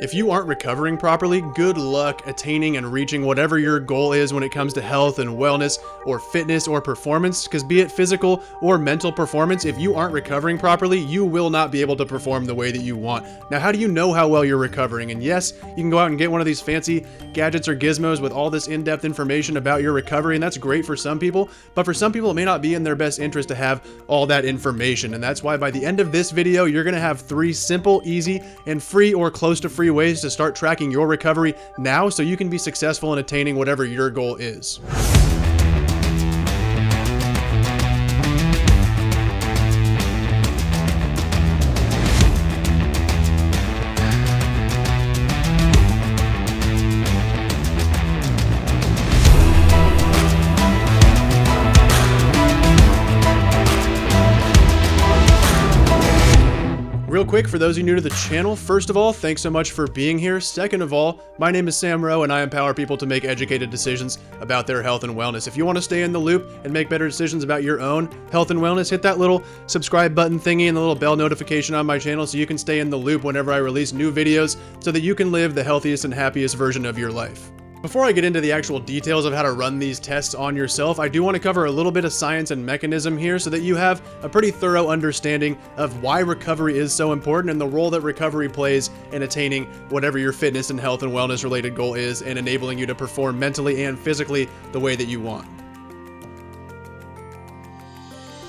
If you aren't recovering properly, good luck attaining and reaching whatever your goal is when it comes to health and wellness or fitness or performance, because be it physical or mental performance, if you aren't recovering properly, you will not be able to perform the way that you want. Now, how do you know how well you're recovering? And yes, you can go out and get one of these fancy gadgets or gizmos with all this in-depth information about your recovery, and that's great for some people, but for some people, it may not be in their best interest to have all that information. And that's why by the end of this video, you're gonna have 3 simple, easy, and free or close to free ways to start tracking your recovery now so you can be successful in attaining whatever your goal is. Real quick, for those of you new to the channel, first of all, thanks so much for being here. Second of all, my name is Sam Rowe and I empower people to make educated decisions about their health and wellness. If you want to stay in the loop and make better decisions about your own health and wellness, hit that little subscribe button thingy and the little bell notification on my channel so you can stay in the loop whenever I release new videos so that you can live the healthiest and happiest version of your life. Before I get into the actual details of how to run these tests on yourself, I do want to cover a little bit of science and mechanism here so that you have a pretty thorough understanding of why recovery is so important and the role that recovery plays in attaining whatever your fitness and health and wellness related goal is and enabling you to perform mentally and physically the way that you want.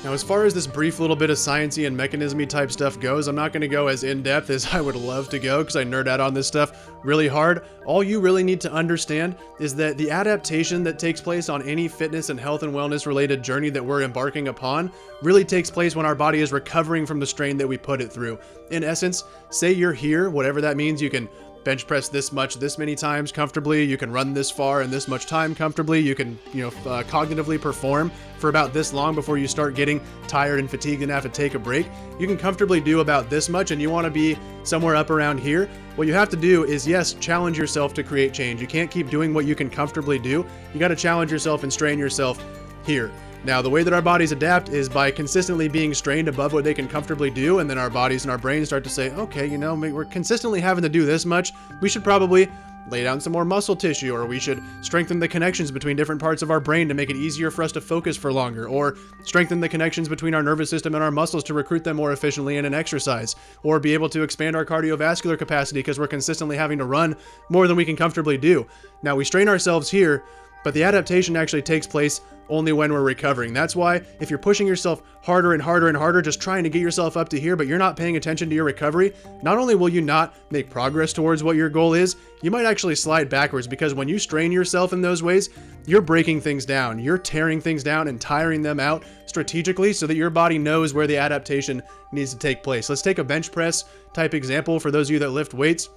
Now, as far as this brief little bit of sciencey and mechanism-y type stuff goes, I'm not going to go as in-depth as I would love to go because I nerd out on this stuff really hard. All you really need to understand is that the adaptation that takes place on any fitness and health and wellness related journey that we're embarking upon really takes place when our body is recovering from the strain that we put it through. In essence, say you're here, whatever that means, you can bench press this much, this many times comfortably, you can run this far in this much time comfortably, you can, cognitively perform for about this long before you start getting tired and fatigued and have to take a break. You can comfortably do about this much and you want to be somewhere up around here. What you have to do is, yes, challenge yourself to create change. You can't keep doing what you can comfortably do. You got to challenge yourself and strain yourself here. Now, the way that our bodies adapt is by consistently being strained above what they can comfortably do, and then our bodies and our brains start to say, okay, we're consistently having to do this much. We should probably lay down some more muscle tissue, or we should strengthen the connections between different parts of our brain to make it easier for us to focus for longer, or strengthen the connections between our nervous system and our muscles to recruit them more efficiently in an exercise, or be able to expand our cardiovascular capacity because we're consistently having to run more than we can comfortably do. Now, we strain ourselves here, but the adaptation actually takes place only when we're recovering. That's why if you're pushing yourself harder and harder and harder, just trying to get yourself up to here, but you're not paying attention to your recovery, not only will you not make progress towards what your goal is, you might actually slide backwards, because when you strain yourself in those ways, you're breaking things down. You're tearing things down and tiring them out strategically so that your body knows where the adaptation needs to take place. Let's take a bench press type example for those of you that lift weights.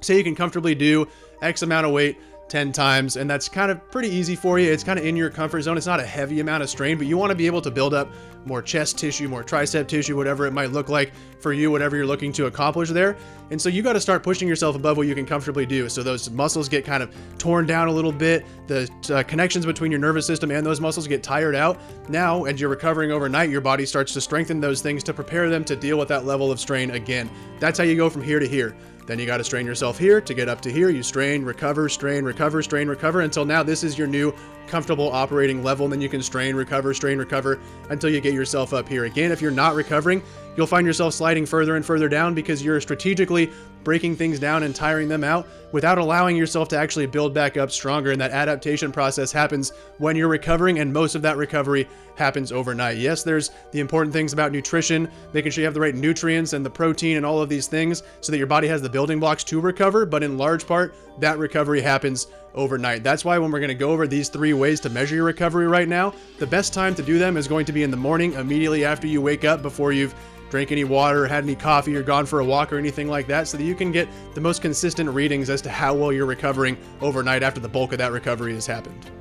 Say you can comfortably do X amount of weight 10 times, and that's kind of pretty easy for you. It's kind of in your comfort zone. It's not a heavy amount of strain, but you want to be able to build up more chest tissue, more tricep tissue, whatever it might look like for you, whatever you're looking to accomplish there. And so you got to start pushing yourself above what you can comfortably do. So those muscles get kind of torn down a little bit. The connections between your nervous system and those muscles get tired out. Now, as you're recovering overnight, your body starts to strengthen those things to prepare them to deal with that level of strain again. That's how you go from here to here. Then you got to strain yourself here to get up to here. You strain, recover, strain, recover, strain, recover, until now this is your new comfortable operating level. And then you can strain, recover until you get yourself up here. Again, if you're not recovering, you'll find yourself sliding further and further down because you're strategically breaking things down and tiring them out without allowing yourself to actually build back up stronger. And that adaptation process happens when you're recovering, and most of that recovery happens overnight. Yes, there's the important things about nutrition, making sure you have the right nutrients and the protein and all of these things so that your body has the building blocks to recover, but in large part, that recovery happens overnight. That's why when we're going to go over these 3 ways to measure your recovery right now, the best time to do them is going to be in the morning, immediately after you wake up, before you've drank any water, had any coffee, or gone for a walk or anything like that, so that you can get the most consistent readings as to how well you're recovering overnight after the bulk of that recovery has happened.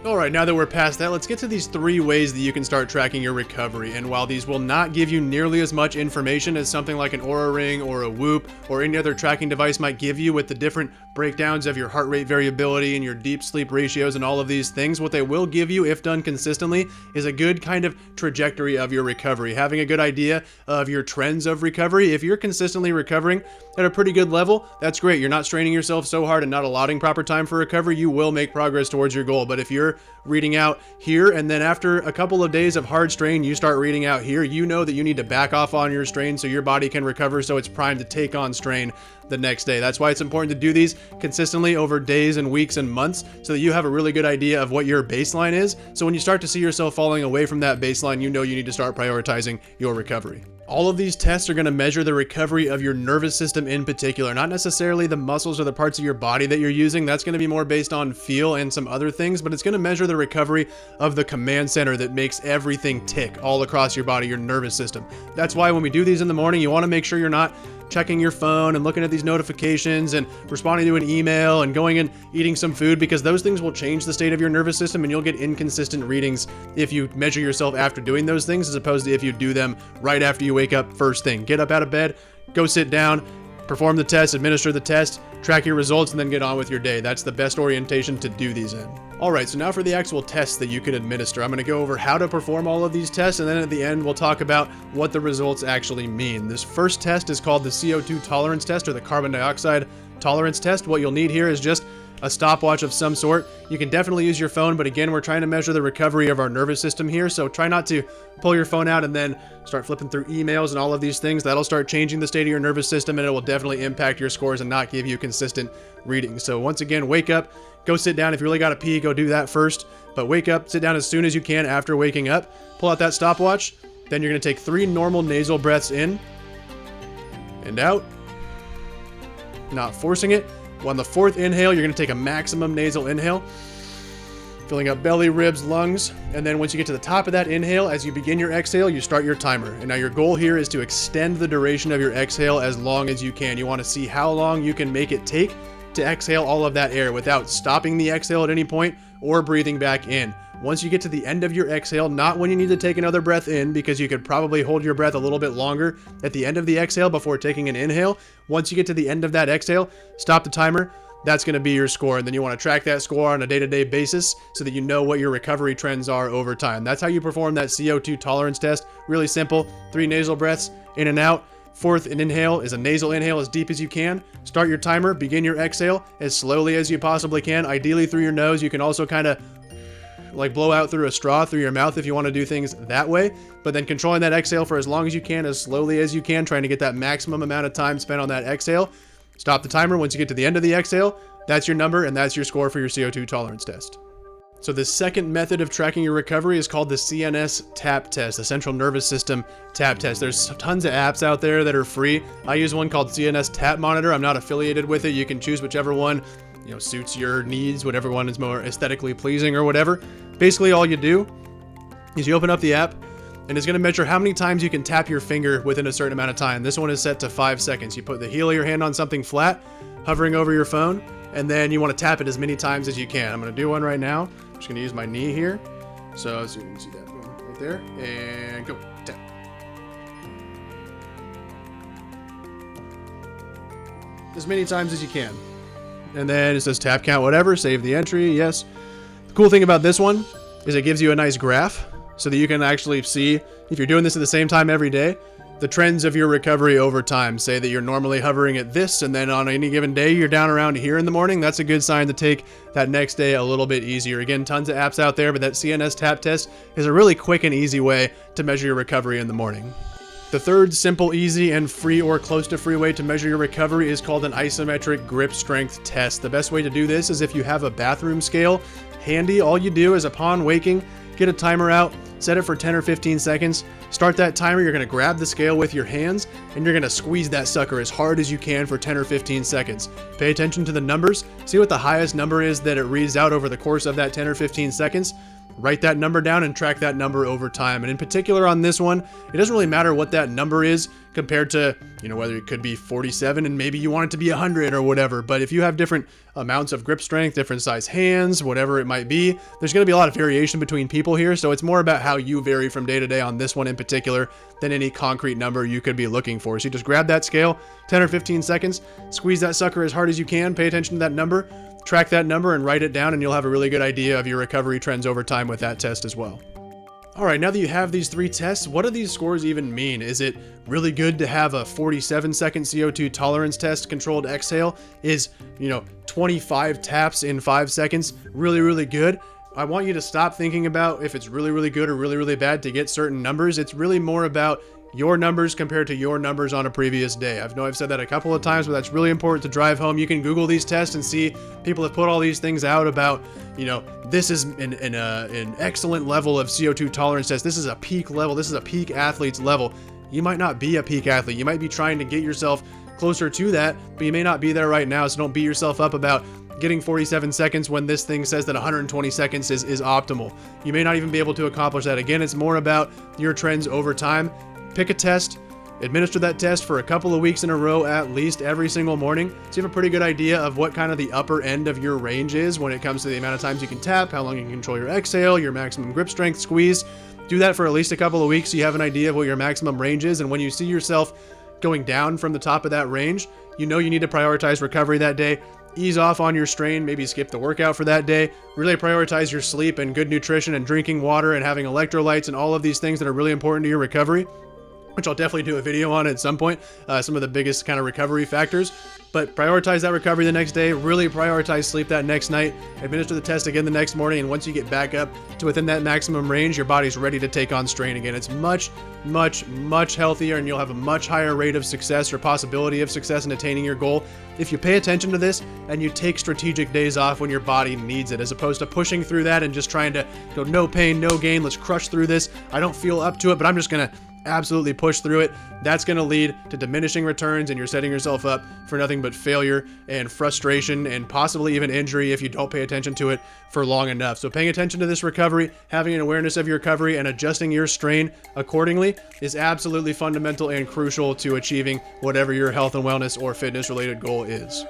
Alright, now that we're past that, let's get to these 3 ways that you can start tracking your recovery. And while these will not give you nearly as much information as something like an Oura Ring or a Whoop or any other tracking device might give you with the different breakdowns of your heart rate variability and your deep sleep ratios and all of these things, what they will give you, if done consistently, is a good kind of trajectory of your recovery. Having a good idea of your trends of recovery. If you're consistently recovering at a pretty good level, that's great. You're not straining yourself so hard and not allotting proper time for recovery, you will make progress towards your goal. But if you're reading out here and then after a couple of days of hard strain you start reading out here, you know that you need to back off on your strain so your body can recover, so it's primed to take on strain the next day. That's why it's important to do these consistently over days and weeks and months so that you have a really good idea of what your baseline is. So when you start to see yourself falling away from that baseline, you know you need to start prioritizing your recovery. All of these tests are going to measure the recovery of your nervous system in particular, not necessarily the muscles or the parts of your body that you're using. That's going to be more based on feel and some other things, but it's going to measure the recovery of the command center that makes everything tick all across your body, your nervous system. That's why when we do these in the morning, you want to make sure you're not checking your phone and looking at these notifications and responding to an email and going and eating some food, because those things will change the state of your nervous system and you'll get inconsistent readings if you measure yourself after doing those things as opposed to if you do them right after you wake up first thing. Get up out of bed, go sit down, perform the test, administer the test, track your results, and then get on with your day. That's the best orientation to do these in. Alright, so now for the actual tests that you can administer. I'm going to go over how to perform all of these tests, and then at the end we'll talk about what the results actually mean. This first test is called the CO2 tolerance test, or the carbon dioxide tolerance test. What you'll need here is just a stopwatch of some sort. You can definitely use your phone, but again, we're trying to measure the recovery of our nervous system here, so try not to pull your phone out and then start flipping through emails and all of these things. That'll start changing the state of your nervous system, and it will definitely impact your scores and not give you consistent readings. So once again, wake up, go sit down. If you really got to pee, go do that first, but wake up, sit down as soon as you can after waking up, pull out that stopwatch, then you're going to take 3 normal nasal breaths in and out, not forcing it. On the 4th inhale, you're going to take a maximum nasal inhale, filling up belly, ribs, lungs. And then once you get to the top of that inhale, as you begin your exhale, you start your timer. And now your goal here is to extend the duration of your exhale as long as you can. You want to see how long you can make it take to exhale all of that air without stopping the exhale at any point or breathing back in. Once you get to the end of your exhale, not when you need to take another breath in, because you could probably hold your breath a little bit longer at the end of the exhale before taking an inhale. Once you get to the end of that exhale, stop the timer. That's going to be your score. And then you want to track that score on a day-to-day basis so that you know what your recovery trends are over time. That's how you perform that CO2 tolerance test. Really simple. 3 nasal breaths in and out. 4th inhale is a nasal inhale as deep as you can. Start your timer. Begin your exhale as slowly as you possibly can. Ideally through your nose. You can also kind of like blow out through a straw through your mouth if you want to do things that way, but then controlling that exhale for as long as you can, as slowly as you can, trying to get that maximum amount of time spent on that exhale. Stop the timer once you get to the end of the exhale. That's your number, and that's your score for your CO2 tolerance test. So the second method of tracking your recovery is called the CNS Tap Test, the Central Nervous System Tap Test. There's tons of apps out there that are free. I use one called CNS Tap Monitor. I'm not affiliated with it. You can choose whichever one suits your needs, whatever one is more aesthetically pleasing or whatever. Basically, all you do is you open up the app, and it's going to measure how many times you can tap your finger within a certain amount of time. This one is set to 5 seconds. You put the heel of your hand on something flat, hovering over your phone, and then you want to tap it as many times as you can. I'm going to do one right now. I'm just going to use my knee here. So you can see that one right there, and go tap. As many times as you can. And then it says tap count, whatever, save the entry, yes. The cool thing about this one is it gives you a nice graph so that you can actually see, if you're doing this at the same time every day, the trends of your recovery over time. Say that you're normally hovering at this, and then on any given day you're down around here in the morning. That's a good sign to take that next day a little bit easier. Again, tons of apps out there, but that CNS Tap Test is a really quick and easy way to measure your recovery in the morning. The third simple, easy, and free or close to free way to measure your recovery is called an isometric grip strength test. The best way to do this is if you have a bathroom scale handy. All you do is upon waking, get a timer out, set it for 10 or 15 seconds, start that timer. You're going to grab the scale with your hands and you're going to squeeze that sucker as hard as you can for 10 or 15 seconds. Pay attention to the numbers. See what the highest number is that it reads out over the course of that 10 or 15 seconds. write that number down and track that number over time. And in particular on this one, it doesn't really matter what that number is compared to, whether it could be 47 and maybe you want it to be 100 or whatever. But if you have different amounts of grip strength, different size hands, whatever it might be, there's going to be a lot of variation between people here. So it's more about how you vary from day to day on this one in particular than any concrete number you could be looking for. So you just grab that scale, 10 or 15 seconds, squeeze that sucker as hard as you can, pay attention to that number, track that number and write it down, and you'll have a really good idea of your recovery trends over time with that test as well. All right, now that you have these 3 tests, what do these scores even mean? Is it really good to have a 47-second CO2 tolerance test controlled exhale? Is, 25 taps in 5 seconds really, really good? I want you to stop thinking about if it's really, really good or really, really bad to get certain numbers. It's really more about your numbers compared to your numbers on a previous day. I know I've said that a couple of times, but that's really important to drive home. You can Google these tests and see people have put all these things out about, this is an excellent level of CO2 tolerance test. This is a peak level. This is a peak athlete's level. You might not be a peak athlete. You might be trying to get yourself closer to that, but you may not be there right now. So don't beat yourself up about getting 47 seconds when this thing says that 120 seconds is optimal. You may not even be able to accomplish that. Again, it's more about your trends over time. Pick a test, administer that test for a couple of weeks in a row at least every single morning, so you have a pretty good idea of what kind of the upper end of your range is when it comes to the amount of times you can tap, how long you can control your exhale, your maximum grip strength, squeeze. Do that for at least a couple of weeks so you have an idea of what your maximum range is, and when you see yourself going down from the top of that range, you need to prioritize recovery that day. Ease off on your strain, maybe skip the workout for that day. Really prioritize your sleep and good nutrition and drinking water and having electrolytes and all of these things that are really important to your recovery, which I'll definitely do a video on at some point, some of the biggest kind of recovery factors. But prioritize that recovery the next day, really prioritize sleep that next night, administer the test again the next morning, and once you get back up to within that maximum range, your body's ready to take on strain again. It's much, much, much healthier, and you'll have a much higher rate of success or possibility of success in attaining your goal if you pay attention to this and you take strategic days off when your body needs it, as opposed to pushing through that and just trying to go no pain, no gain, let's crush through this. I don't feel up to it, but I'm just gonna absolutely push through it. That's going to lead to diminishing returns, and you're setting yourself up for nothing but failure and frustration and possibly even injury if you don't pay attention to it for long enough. So paying attention to this recovery, having an awareness of your recovery, and adjusting your strain accordingly is absolutely fundamental and crucial to achieving whatever your health and wellness or fitness related goal is.